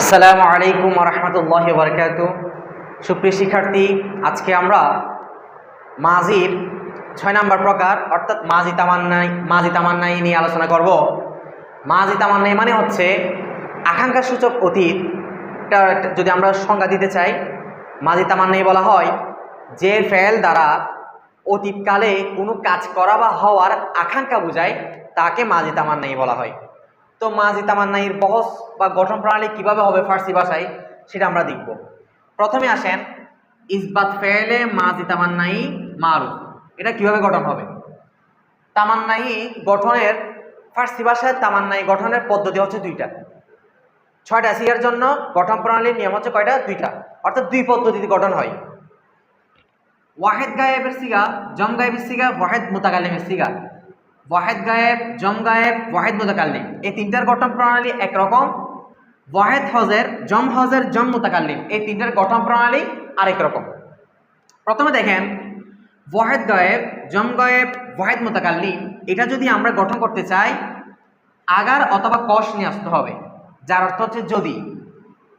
আসসালামু আলাইকুম ওয়া রাহমাতুল্লাহি ওয়া বারাকাতুহু। সুপ্রিয় শিক্ষার্থী, আজকে আমরা মাজির 6 নম্বর প্রকার অর্থাৎ মাজি তামান্নাই নিয়ে আলোচনা করব। মাজি তামান্নাই মানে হচ্ছে আকাঙ্ক্ষা সূচক অতীত। এটা যদি আমরা সংজ্ঞা দিতে চাই, মাজি তামান্নাই বলা হয় যে ফেল দ্বারা অতীতকালে কোনো কাজ করা বা হওয়ার আকাঙ্ক্ষা বোঝায় তাকে মাজি তামান্নাই বলা হয়। তো মাজি তামান্নাইয়ের বহস বা গঠন প্রণালী কিভাবে হবে ফার্সি ভাষায় সেটা আমরা দেখব। প্রথমে আসেন ইসবাত ফেলে মাজি তামান্নাই মারুফ, এটা কিভাবে গঠন হবে। তামান্নাই গঠনের ফার্সি ভাষায় তামান্নাই গঠনের পদ্ধতি হচ্ছে দুইটা। 6টা সিগার জন্য গঠন প্রণালীর নিয়ম হচ্ছে কয়টা? দুইটা, অর্থাৎ দুই পদ্ধতিতে গঠন হয়। ওয়াহেদ গায়েবের সিগা, জম গায়েবের সিগা, ওয়াহেদ মুতাকাল্লিমের সিগা। ওয়াহেদ গায়েব, জম গায়েব, ওয়াহেদ মুতাকাল্লিম, এই তিনটার গঠন প্রণালী একরকম। ওয়াহেদ হজের, জম মুতাকাল্লিম, এই তিনটার গঠন প্রণালী আরেক রকম। প্রথমে দেখেন ওয়াহেদ গায়েব, জম গায়েব, ওয়াহেদ মুতাকাল্লিম, এটা যদি আমরা গঠন করতে চাই আগার অথবা কস নিয়ে আসতে হবে, যার অর্থ হচ্ছে যদি।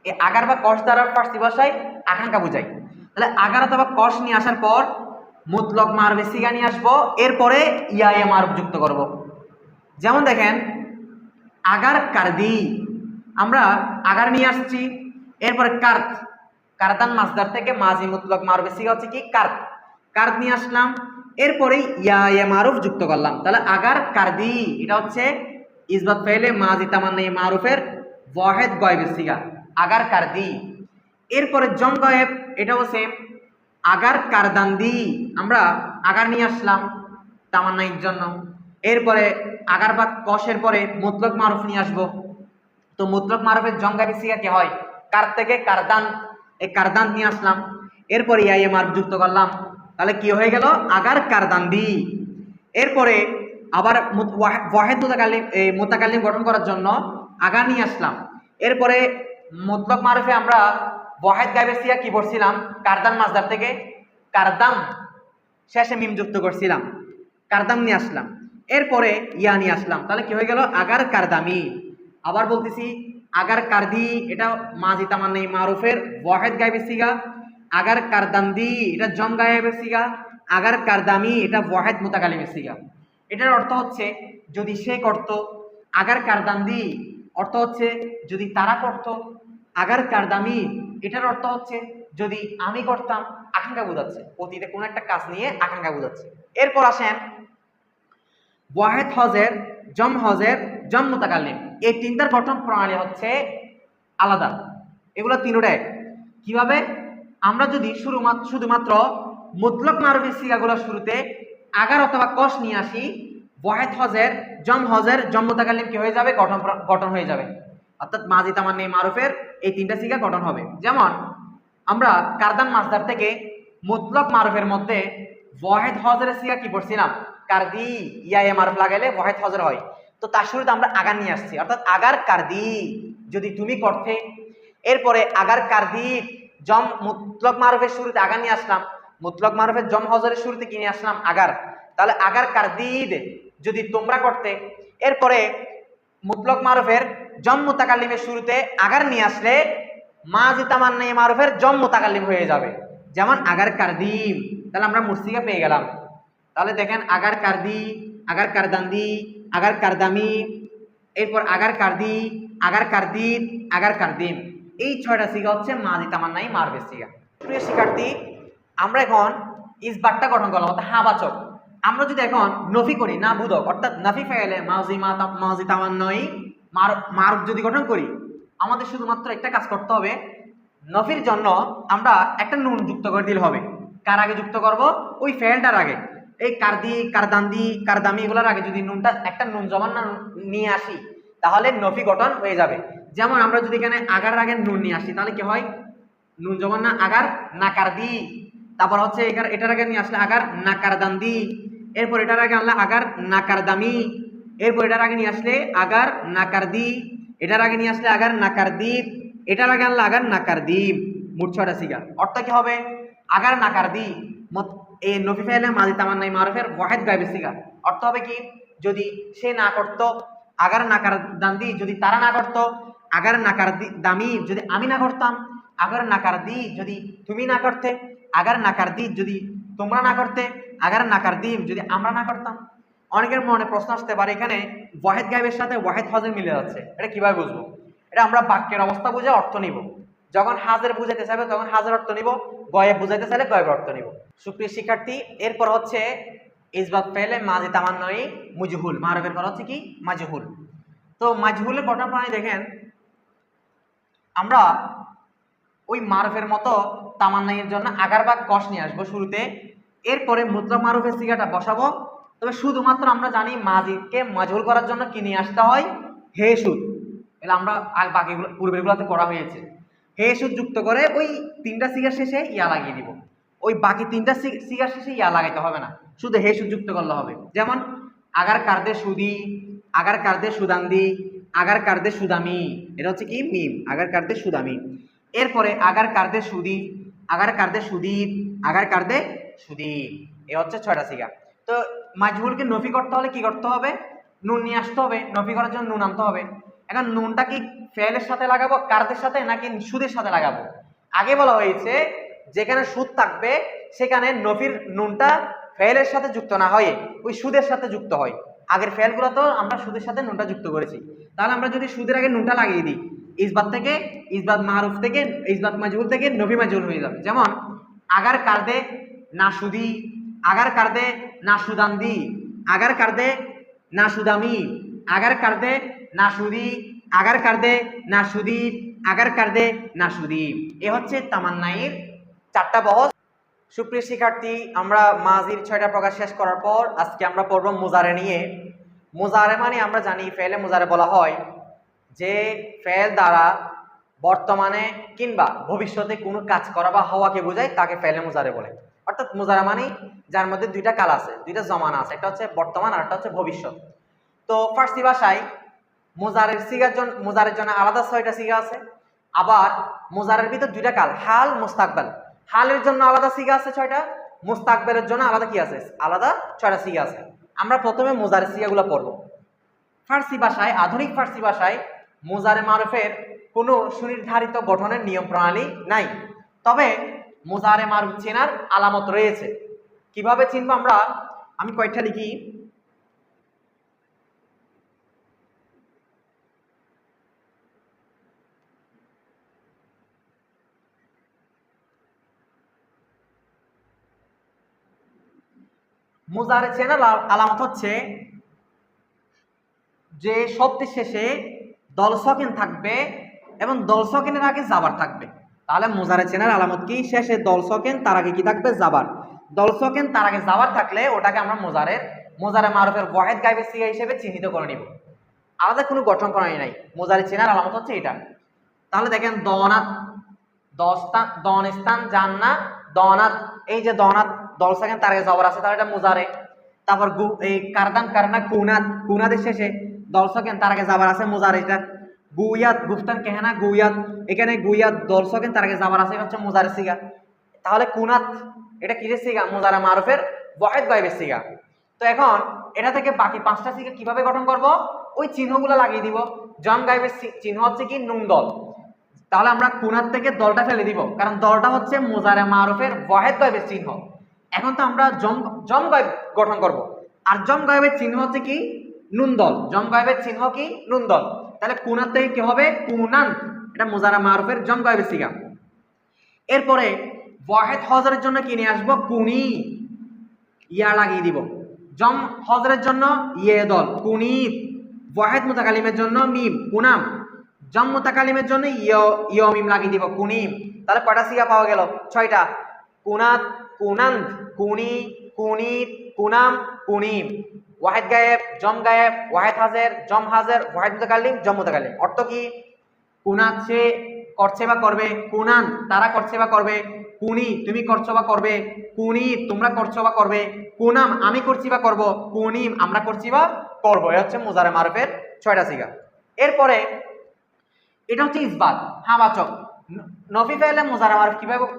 এই আগার বা কস দ্বারা ফার্সি ভাষায় আকাঙ্ক্ষা বোঝায়। তাহলে আগার অথবা কস নিয়ে আসার পর মুতলক মারুফে সিগা নিয়ে আসবো, এরপরে ইয়া মারুফ যুক্ত করব। যেমন দেখেন আগার কারদি, আমরা আগার নিয়ে আসছি, এরপরে কার্ত, কারদান মাসদার থেকে মাজি মুতলক মারুফে সিগা হচ্ছে কি কার্ত, কার্ত নিয়ে আসলাম, এরপরে ইয়া মারুফ যুক্ত করলাম। তাহলে আগার কারদি এটা হচ্ছে ইসবাত ফেলে মাজি তামান্নাই মারুফের ওয়াহেদ গায়েবের সিগা, আগার কারদি। এরপরে জম গায়েব, এটাও সেম, আগার কারদান্দি, আমরা আগার নিয়ে আসলাম তামান্নাইয়ের জন্য, এরপরে আগার বা কষের পরে মুতলক মারুফ নিয়ে আসবো। তো মুতলক মারুফের জম গায়েবের সিগা কি হয়? কার থেকে কারদান, এই কারদান নিয়ে আসলাম, এরপরে ইয়া মারুফ যুক্ত করলাম। তাহলে কি হয়ে গেল? আগার কারদান্দি। এরপরে আবার ওয়াহেদ মুতাকাল্লিম গঠন করার জন্য আগার নিয়ে আসলাম, এরপরে মুতলক মারুফে আমরা ওয়াহেদ গায়েবের সিগা কি পড়ছিলাম? কারদান মাসদার থেকে কারদাম, শেষে মিম যুক্ত করছিলাম, কারদাম নিয়ে আসলাম, এরপরে ইয়া নিয়ে আসলাম। তাহলে কি হয়ে গেল? আগার কারদামি। আবার বলতেছি আগার কারদি, এটা মাজি তামান্নাই মারুফের ওয়াহেদ গায়েবের সিগা, আগার কারদান্দি এটা জম গায়েবের সিগা, আগার কারদামি এটা ওয়াহেদ মুতাকাল্লিমের সিগা। এটার অর্থ হচ্ছে যদি সে করত, আগার কারদান্দি অর্থ হচ্ছে যদি তারা করত, আগার কারদামি এটার অর্থ হচ্ছে যদি আমি করতাম, আকাঙ্ক্ষা বোঝাচ্ছে, অতীতে কোনো একটা কাজ নিয়ে আকাঙ্ক্ষা বোঝাচ্ছে। এরপর আসেন ওয়াহেদ হজের, জম মুতাকাল্লিম, এই তিনটার গঠন প্রণালী হচ্ছে আলাদা, এগুলো তিনটাই। কিভাবে? আমরা যদি শুধুমাত্র মুতলক মারুফের সিগাগুলো শুরুতে আগার অথবা কস নিয়ে আসি, ওয়াহেদ হজের, জম মুতাকাল্লিম কি হয়ে যাবে? গঠন হয়ে যাবে, অর্থাৎ মাজি তামান্নাই মারুফের এই তিনটা সিগা গঠন হবে। যেমন আমরা কারদান মাসদার থেকে মুতলক মারুফের মধ্যে ওয়াহেদ হজের সিগা কি পড়ছিলাম? কারদি, ইয়া মারুফ লাগাইলে ওয়াহেদ হজর হয়। তো তার শুরুতে আমরা আগার নিয়ে আসছি, অর্থাৎ আগার কারদি যদি তুমি করতে, এরপরে আগার কারদি জম মুতলক মারুফের শুরুতে আগার নিয়ে আসলাম, মুতলক মারুফের জম হজরের শুরুতে কি নিয়ে আসলাম? আগার। তাহলে আগার কারদিদ যদি তোমরা করতে, এরপরে মুতলক মারুফের জম মুতাকাল্লিমের শুরুতে আগার নিয়ে আসলে মাজি তামান্নাই মারুফের জম মুতাকাল্লিম হয়ে যাবে, যেমন আগার কারদিম। তাহলে আমরা মুর্সিগা পেয়ে গেলাম। তাহলে দেখেন আগার কারদি, আগার কারদান্দি, আগার কারদামি, এরপর আগার কারদি, আগার কারদিদ, আগার কারদিম, এই 6টা সিগা হচ্ছে মাজি তামান্নাই মারুফের সিগা। প্রিয় শিক্ষার্থী, আমরা এখন ইসবাতটা গঠন করলাম, অর্থাৎ হাবাচক। আমরা যদি এখন নফি করি, না বুদক, অর্থাৎ নাফি ফাইলে মাজি তামান্নাই মারুফ যদি গঠন করি, আমাদের শুধুমাত্র একটা কাজ করতে হবে, নফির জন্য আমরা একটা নুন যুক্ত করে দিলে হবে। কার আগে যুক্ত করব? ওই ফেলটার আগে। এই কারদি, কারদান্দি, কারদামি এগুলোর আগে যদি একটা নুন জবান না নিয়ে আসি, তাহলে নফি গঠন হয়ে যাবে। যেমন আমরা যদি এখানে আগার আগে নুন নিয়ে আসি, তাহলে কি হয়? নুন জবান না আগার, নাকারদি। তারপর হচ্ছে এটার আগে নিয়ে আসলে আগার, নাকারদান্দি। এরপর এটার আগে আনলে আগার, নাকারদামি। এরপর এটার আগে নিয়ে আসলে আগার, নাকারদি। এটার আগে নিয়ে আসলে আগার, নাকারদিদ। এটার আগে আনলে আগার, নাকারদিম। মোট 6টা সিগা। অর্থ কি হবে? আগার নাকারদি এই নফি ফাইলে মাজি তামান্নাই মারুফের ওয়াহেদ গায়েবের সিগা। অর্থ হবে কি? যদি সে না করত, আগার নাকারদান্দি যদি তারা না করত, আগার নাকার দামি যদি আমি না করতাম, আগার নাকার দি যদি তুমি না করতে, আগার নাকার দি যদি তোমরা না করতে, আগার নাকার দি যদি আমরা না করতাম। অনেকের মনে প্রশ্ন আসতে পারে এখানে ওয়াহেদ গায়েবের সাথে ওয়াহেদ হজের মিলে যাচ্ছে, এটা কিভাবে বুঝবো? এটা আমরা বাক্যের অবস্থা বুঝে অর্থ নিব। যখন হাজের বুঝাইতে চাইবে তখন হাজের অর্থ নিব, গয়েব বুঝাইতে চাইলে গয়েবের অর্থ নিব। সুপ্রিয় শিক্ষার্থী, এরপর হচ্ছে ইসবাত ফেলে মাজি তামান্নাই মুজহুল, মারুফের পর হচ্ছে কি মাজহুল। তো মাজহুলের গঠন প্রণালী দেখেন, আমরা ওই মারুফের মতো তামান্নাইয়ের জন্য আগার বা কস নিয়ে আসবো শুরুতে, এরপরে মুতলাক মারুফের সিগাটা বসাবো। তবে শুধুমাত্র আমরা জানি মাজিদকে মাজহুল করার জন্য কি নিয়ে আসতে হয়, হে সুদ। এগুলো আমরা বাকিগুলো পূর্বেরগুলোতে করা হয়েছে। হে সুদ যুক্ত করে ওই তিনটা সিগার শেষে ইয়া লাগিয়ে দিব। ওই বাকি তিনটা সিগার শেষে ইয়া লাগাইতে হবে না, শুধু হে সুদ যুক্ত করলে হবে। যেমন আগার কার্দে সুদি, আগার কার্দে সুদান্দি, আগার কার্দে সুদামি, এটা হচ্ছে কি মিম, আগার কার্দে সুদামি। এরপরে আগার কার্দে সুদি, আগার কার্দে সুদীপ, আগার কার্দে সুদীপ, এ হচ্ছে 6টা সিগা। তো মাজহুলকে নফি করতে হলে কি করতে হবে, নুন নিয়ে আসতে হবে, নফি করার জন্য নুন আনতে হবে। এখন নুনটা কি ফেলের সাথে লাগাবো, কার্দের সাথে, নাকি সুদের সাথে লাগাবো? আগে বলা হয়েছে যেখানে সুদ থাকবে সেখানে নফির নুনটা ফেলের সাথে যুক্ত না হয়ে ওই সুদের সাথে যুক্ত হয়। আগের ফেলগুলো তো আমরা সুদের সাথে নুনটা যুক্ত করেছি, তাহলে আমরা যদি সুদের আগে নুনটা লাগিয়ে দিই, ইসবাত থেকে, ইসবাত মারুফ থেকে, ইসবাত মাজহুল থেকে নফি মাজহুল হয়ে যাবে। যেমন আগার কার্দে না সুদি, আগার কার্দে না সুদান্দি, আগার কার্দে না সুদামি, আগার কার্দে না সুদি, আগার কার্দে না সুদীপ, আগার কার্দে না সুদীপ। এ হচ্ছে তামান্নাইয়ের 4টা বহস। সুপ্রিয় শিক্ষার্থী, আমরা মাজির 6টা প্রকার শেষ করার পর আজকে আমরা পড়ব মুজারে নিয়ে। মুজারে মানে আমরা জানি ফেলে মুজারে বলা হয় যে ফেল দ্বারা বর্তমানে কিংবা ভবিষ্যতে কোনো কাজ করা বা হওয়াকে বোঝায়, তাকে ফেলে মুজারে বলে। অর্থাৎ মুজারা মানে যার মধ্যে 2টা কাল আছে, 2টা জমানা আছে, একটা হচ্ছে বর্তমান আর একটা হচ্ছে ভবিষ্যৎ। তো ফার্সি ভাষায় মুজারের জন্য আলাদা 6টা সিগা আছে। আবার মুজারের ভিতর 2টা কাল, হাল মুস্তাকবাল। হালের জন্য আলাদা সিগা আছে 6টা, মুস্তাকবালের জন্য আলাদা কি আছে, আলাদা 6টা সিগা আছে। আমরা প্রথমে মুজারের সিগাগুলো পড়ব। ফার্সি ভাষায়, আধুনিক ফার্সি ভাষায় মুজারে মারুফের কোনো সুনির্ধারিত গঠনের নিয়ম প্রণালী নাই, তবে মুজারে মারুফ চেনার আলামত রয়েছে। কিভাবে চিনবো আমরা, আমি কয়েকটা লিখি। মুজারে চেনার আলামত হচ্ছে যে শব্দের শেষে দল সকিন থাকবে এবং দল সকিনের আগে জাবার থাকবে। তাহলে মুজারে চেনার আলামত কি, শেষে দল সকিন, তার আগে কি থাকবে, জাবার। দল সকিন তার আগে জাবার থাকলে ওটাকে আমরা মুজারে মারুফের ওয়াহেদ গায়েবের সিগা হিসেবে চিহ্নিত করে নিব। আলাদা কোনো গঠন প্রণালী নাই, মুজারে চেনার আলামত হচ্ছে এটা। তাহলে দেখেন দনাত, দনস্থান, জান্নাত, দনাত, এই যে দনাত দল সকিন তার আগে জাবার আছে, তাহলে এটা মুজারে। তারপর এই কারদাম কারনা কুনাত, কুনাদের শেষে দল সকেন তার আগে যাবার আছে, মুজারে। এটা গুয়াত, গুফতান কেহেনা গুয়াত, এখানে গুয়াত দল সকেন তার আগে যাবার আছে, এটা হচ্ছে মুজারে সিগা। তাহলে কুনাত এটা কিসের সিগা, মুজারে মারুফের ওয়াহেদ গায়েবের সিগা। তো এখন এটা থেকে বাকি 5টা সিগা কিভাবে গঠন করব, ওই চিহ্নগুলো লাগিয়ে দিব। জম গায়েবের চিহ্ন হচ্ছে কি নুন দল, তাহলে আমরা কুনাত থেকে দলটা ফেলে দিব, কারণ দলটা হচ্ছে মুজারে মারুফের ওয়াহেদ গায়েবের চিহ্ন। এখন তো আমরা জম গায়েব গঠন করব, আর জম গায়েবের চিহ্ন হচ্ছে কি নুন দল, জম গায়েবের চিহ্ন কি নুন দল। তাহলে কুনাত থেকে কি হবে, কুনান, এটা মুজারা মারুফের জম গায়েবের সিগা। এরপরে ওয়াহেদ হজরের জন্য কি নিয়ে আসবো, কুনি, ইয়া লাগিয়ে দিব। জম হজরের জন্য ইয়ে দল, কুনিত। ওয়াহেদ মুতাকালিমের জন্য মিম, কুনাম। জম মুতাকালিমের জন্য ইয় মিম লাগিয়ে দিব, কুনিম। তাহলে কয়টা সিগা পাওয়া গেল, 6টা। কুনাত, কুনান্ত, কুনি, কুনিত, কুনাম, কুনিম। ওয়াহেদ গায়েব, জম গায়েব, ওয়াহেদ হাজের, জম হাজের, ওয়াহেদ মুতাকাল্লিম, জম মুতাকাল্লিম। অর্থ কি, কুনাত সে করছে বা করবে, কুনান তারা করছে বা করবে, কুনি তুমি করছো বা করবে, কুনি তোমরা করছো বা করবে, কুনাম আমি করছি বা করব, কুনিম আমরা করছি বা করব। এটা হচ্ছে মুজারে মারুফের 6টা সিগা। এরপরে এটা হচ্ছে ইসবাত, হাবাচক। নফি ফেলে মুজারে মারুফ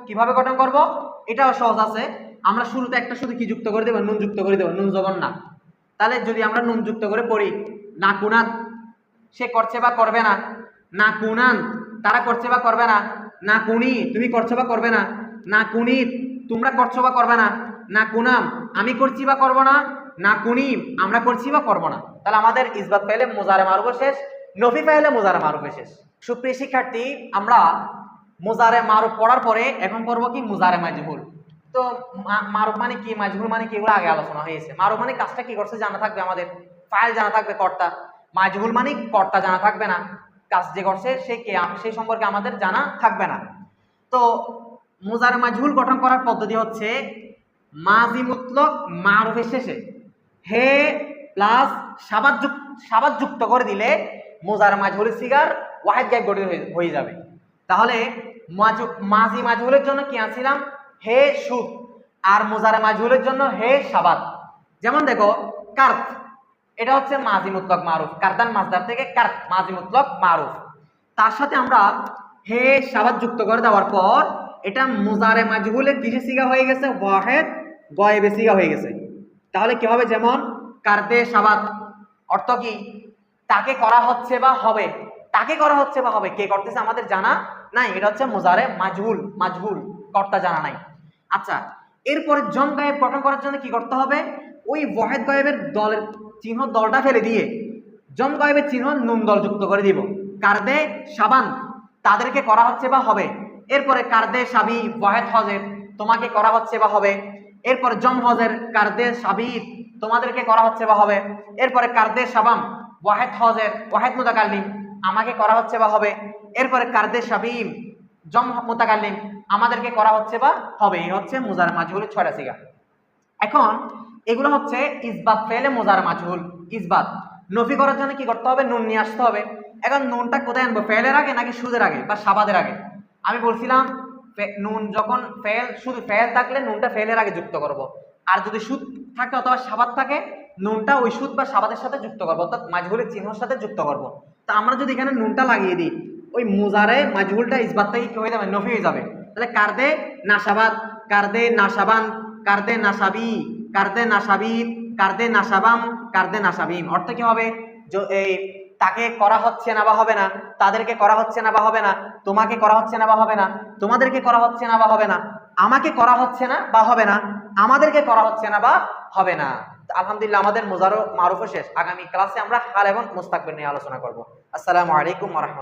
কিভাবে গঠন করব, এটাও সহজ আছে। আমরা শুরুতে একটা শুধু কি যুক্ত করে দেব, নুন যুক্ত করে দেব, নুন জবর না। তাহলে যদি আমরা নুন যুক্ত করে পড়ি, না কুনাত সে করছে বা করবে না, না কুনান তারা করছে বা করবে না, না কুনি তুমি করছো বা করবে না, না কুনি তোমরা করছো বা করবে না, না কুনাম আমি করছি বা করব না, না কুনি আমরা করছি বা করব না। তাহলে আমাদের ইসবাত ফাইলে মুজারে মারুফ শেষ, নফি ফাইলে মুজারে মারুফ শেষ। সুপ্রিয় শিক্ষার্থী, আমরা মুজারে মারুফ পড়ার পরে এখন পড়বো কি মুজারে মাজহুল। তো মারুফ মানে কি, মাজহুল মানে কি, এগুলো আগে আলোচনা হয়েছে। মারুফ মানে কাজটা কি করছে জানা থাকবে, আমাদের ফাইল জানা থাকবে কর্তা। মাজহুল মানে কর্তা জানা থাকবে না, কাজ যে করছে সে কে সেই সম্পর্কে আমাদের জানা থাকবে না। তো মুজারে মাজহুল গঠন করার পদ্ধতি হচ্ছে মাজি মুতলক মারুফের শেষে হে প্লাস সাবাদ যুক্ত করে দিলে মুজারে মাজহুলের সিগার ওয়াহিদ গায়েব গঠিত হয়ে যাবে। তাহলে মাজি মাজহুলের জন্য কি আনছিলাম, হে সুদ, আর মুজারে মাজহুলের জন্য হে সাবাদ। যেমন দেখো কার্ত, এটা হচ্ছে মাজি মুতলক মারুফ, কারদান মাজদার থেকে কার্ত মাজি মুতলক মারুফ। তার সাথে আমরা হে সাবাদ যুক্ত করে দেওয়ার পর এটা মুজারে মাজহুলের কিসে সিগা হয়ে গেছে, ওয়াহিদ গায়েবে সিগা হয়ে গেছে। তাহলে কি হবে, যেমন কারদে সাবাদ অর্থ কি, তাকে করা হচ্ছে বা হবে, তাকে করা হচ্ছে বা হবে, কে করতেছে আমাদের জানা নাই, এটা হচ্ছে মুজারে মাজহুল, মাজহুল কর্তা জানা নাই। আচ্ছা, এরপরে জম গায়েব গঠন করার জন্য কি করতে হবে, ওই ওয়াহিদ গায়েবের দলের চিহ্ন দলটা ফেলে দিয়ে জম গায়েবের চিহ্ন নুন দল যুক্ত করে দিব। কারদে সাবান তাদেরকে করা হচ্ছে বা হবে, এরপরে কারদে সাবি ওয়াহিদ হজের তোমাকে করা হচ্ছে বা হবে, এরপরে জম হজের কারদে সাবিদ তোমাদেরকে করা হচ্ছে বা হবে, এরপরে কারদে সাবাম ওয়াহিদ হজের ওয়াহিদ মুতাকাল্লিম আমাকে করা হচ্ছে বা হবে, এরপরে কারদে সাবিম জম মুতাকাল্লিম আমাদেরকে করা হচ্ছে বা হবে। এই হচ্ছে মুজারে মাজহুলের 6টা সিগা। এখন এগুলো হচ্ছে ইসবাত ফেলে মুজারে মাজহুল। ইসবাত নফি করার জন্য কি করতে হবে, নুন নিয়ে আসতে হবে। এখন নুনটা কোথায় আনবো, ফেলের আগে নাকি সুদের আগে বা সাবাদের আগে? আমি বলছিলাম নুন যখন শুধু ফেল থাকলে নুনটা ফেলের আগে যুক্ত করব, আর যদি সুদ থাকে অথবা সাবাদ থাকে নুনটা ওই সুদ বা সাবাদের সাথে যুক্ত করবো, অর্থাৎ মাজহুলের চিহ্নের সাথে যুক্ত করব। তো আমরা যদি এখানে নুনটা লাগিয়ে দিই ওই মুজারে মাজহুলটা ইসবাত থেকে কি হয়ে যাবে, নফি হয়ে যাবে। তাহলে কারদে নাসাবাদ, কারদে নাসাবান, কারদে নাসাবি, কারদে নাসাবিদ, কারদে নাসাবাম, কারদে নাসাবিম। অর্থ কি হবে, এই তাকে করা হচ্ছে না বা হবে না, তাদেরকে করা হচ্ছে না বা হবে না, তোমাকে করা হচ্ছে না বা হবে না, তোমাদেরকে করা হচ্ছে না বা হবে না, আমাকে করা হচ্ছে না বা হবে না, আমাদেরকে করা হচ্ছে না বা হবে না। আলহামদুলিল্লাহ, আমাদের মুজারে মারুফ শেষ। আগামী ক্লাসে আমরা হাল এবং মুস্তাকবিল নিয়ে আলোচনা করব। আসসালামু আলাইকুম ওয়া রাহমাতুল্লাহ।